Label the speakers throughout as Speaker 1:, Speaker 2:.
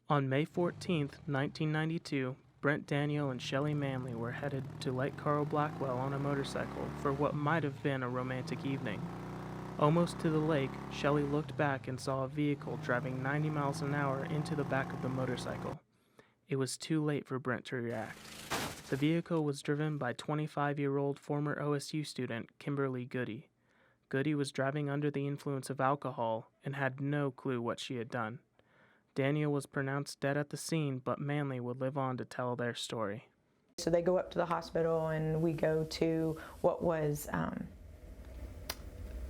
Speaker 1: On May 14, 1992, Brent Daniel and Shelly Manley were headed to Lake Carl Blackwell on a motorcycle for what might have been a romantic evening. Almost to the lake, Shelly looked back and saw a vehicle driving 90 miles an hour into the back of the motorcycle. It was too late for Brent to react. The vehicle was driven by 25-year-old former OSU student Kimberly Goody. Goody was driving under the influence of alcohol and had no clue what she had done. Daniel was pronounced dead at the scene, but Manley would live on to tell their story.
Speaker 2: So they go up to the hospital and we go to what was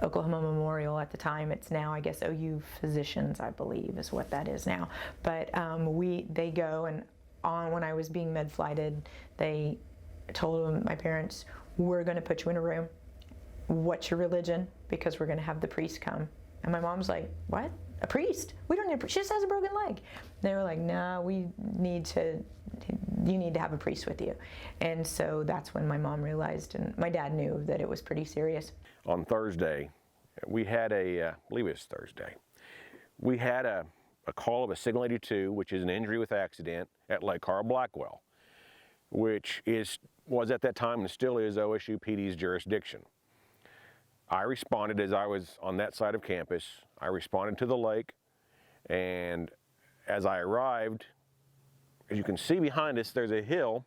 Speaker 2: Oklahoma Memorial at the time. It's now, I guess, OU Physicians, I believe, is what that is now. But they go, and when I was being med-flighted, they told my parents, we're going to put you in a room. What's your religion? Because we're going to have the priest come. And my mom's like, what? A priest? We don't need a priest. She just has a broken leg. They were like, no, you need to have a priest with you. And so that's when my mom realized, and my dad knew that it was pretty serious.
Speaker 3: On Thursday, we had I believe it was Thursday, we had a call of a Signal 82, which is an injury with accident at Lake Carl Blackwell, which was at that time and still is OSUPD's jurisdiction. I responded as I was on that side of campus. I responded to the lake, and as I arrived, as you can see behind us, there's a hill,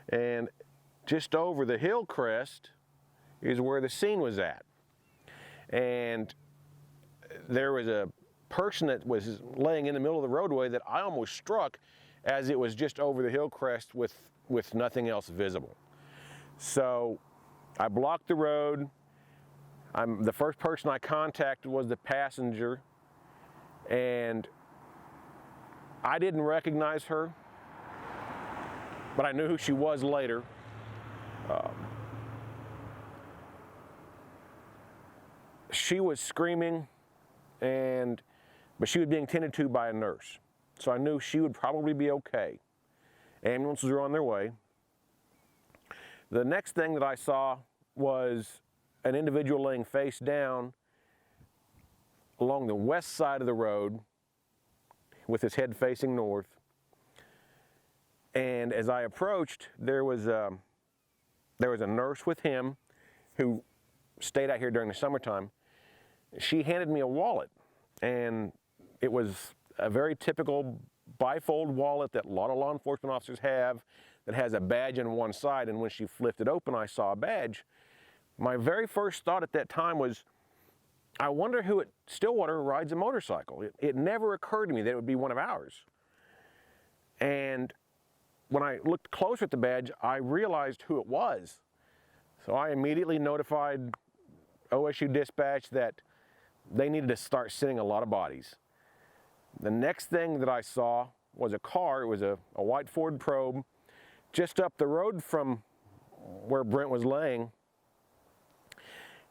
Speaker 3: and just over the hill crest is where the scene was at. And there was a person that was laying in the middle of the roadway that I almost struck as it was just over the hill crest with nothing else visible. So I blocked the road. The first person I contacted was the passenger, and I didn't recognize her, but I knew who she was later. She was screaming, but she was being tended to by a nurse, so I knew she would probably be okay. Ambulances were on their way. The next thing that I saw was an individual laying face down along the west side of the road with his head facing north. And as I approached, there was a nurse with him who stayed out here during the summertime. She handed me a wallet, and it was a very typical bifold wallet that a lot of law enforcement officers have that has a badge on one side, and when she flipped it open, I saw a badge. My very first thought at that time was, I wonder who at Stillwater rides a motorcycle. It never occurred to me that it would be one of ours. And when I looked closer at the badge, I realized who it was. So I immediately notified OSU Dispatch that they needed to start sending a lot of bodies. The next thing that I saw was a car. It was a white Ford Probe just up the road from where Brent was laying.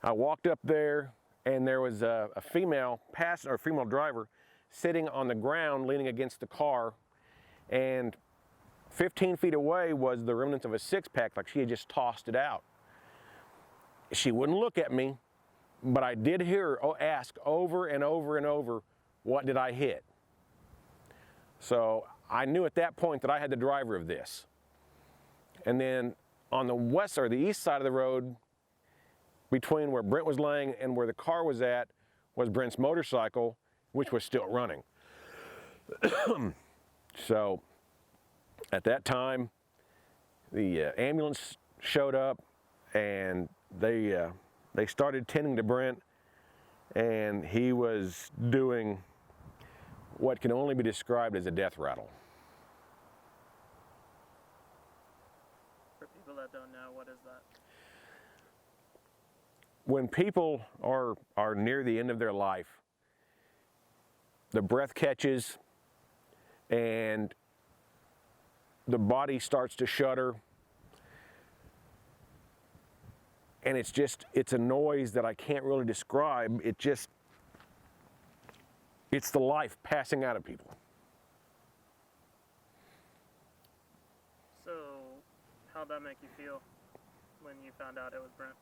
Speaker 3: I walked up there, and there was a female passenger, or female driver, sitting on the ground leaning against the car, and 15 feet away was the remnants of a six-pack, like she had just tossed it out. She wouldn't look at me, but I did hear her ask over and over and over, what did I hit? So I knew at that point that I had the driver of this. And then on the west or the east side of the road, between where Brent was laying and where the car was at, was Brent's motorcycle, which was still running. So at that time, the ambulance showed up, and they started tending to Brent, and he was doing what can only be described as a death rattle.
Speaker 1: For people that don't know, what is that?
Speaker 3: When people are near the end of their life, the breath catches and the body starts to shudder, and it's a noise that I can't really describe. It's the life passing out of people.
Speaker 1: So, how'd that make you feel when you found out it was Brent?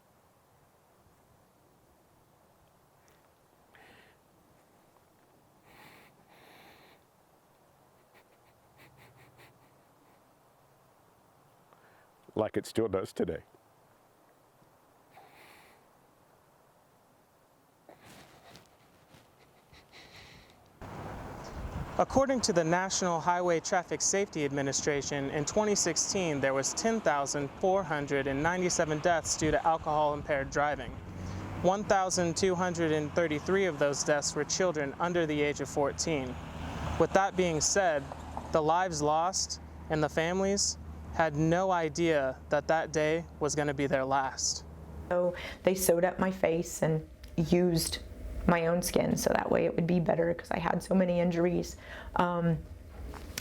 Speaker 3: like it still does today.
Speaker 1: According to the National Highway Traffic Safety Administration, in 2016 there was 10,497 deaths due to alcohol-impaired driving. 1,233 of those deaths were children under the age of 14. With that being said, the lives lost and the families had no idea that that day was going to be their last.
Speaker 2: So they sewed up my face and used my own skin so that way it would be better because I had so many injuries. And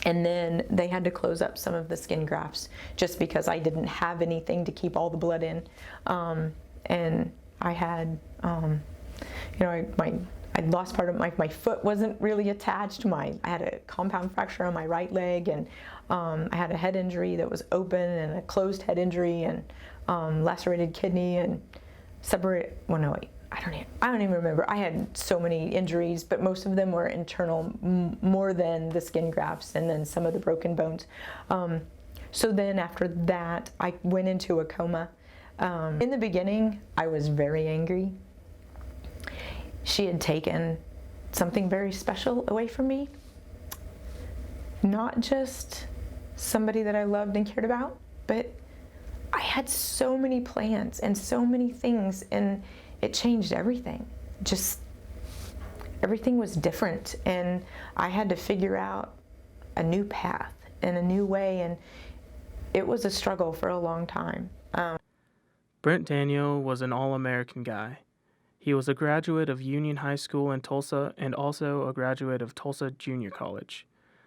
Speaker 2: then they had to close up some of the skin grafts just because I didn't have anything to keep all the blood in. And I had, I lost part of my foot wasn't really attached. I had a compound fracture on my right leg, and I had a head injury that was open and a closed head injury and lacerated kidney and I don't even remember. I had so many injuries, but most of them were internal, more than the skin grafts and then some of the broken bones. So then after that, I went into a coma. In the beginning, I was very angry. She had taken something very special away from me. Not just somebody that I loved and cared about, but I had so many plans and so many things, and it changed everything. Just everything was different, and I had to figure out a new path and a new way, and it was a struggle for a long time.
Speaker 1: Brent Daniel was an all-American guy. He was a graduate of Union High School in Tulsa and also a graduate of Tulsa Junior College.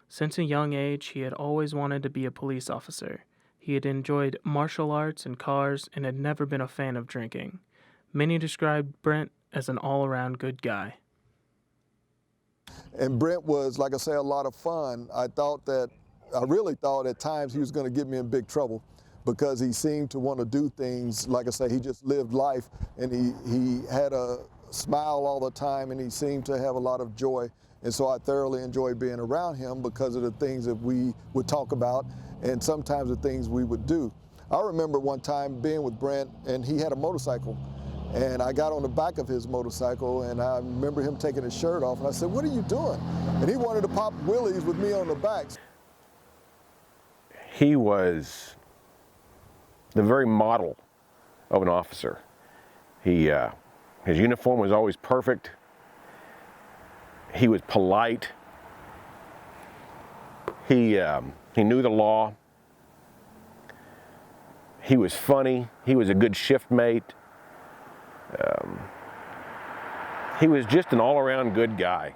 Speaker 1: Since a young age, he had always wanted to be a police officer. He had enjoyed martial arts and cars and had never been a fan of drinking. Many described Brent as an all-around good guy.
Speaker 4: And Brent was, like I say, a lot of fun. I really thought at times he was going to get me in big trouble because he seemed to want to do things. Like I say, he just lived life, and he had a smile all the time, and he seemed to have a lot of joy. And so I thoroughly enjoyed being around him because of the things that we would talk about and sometimes the things we would do. I remember one time being with Brent, and he had a motorcycle. And I got on the back of his motorcycle, and I remember him taking his shirt off, and I said, "What are you doing?" And he wanted to pop wheelies with me on the back.
Speaker 3: He was the very model of an officer. His uniform was always perfect. He was polite. He knew the law. He was funny. He was a good shift mate. He was just an all-around good guy.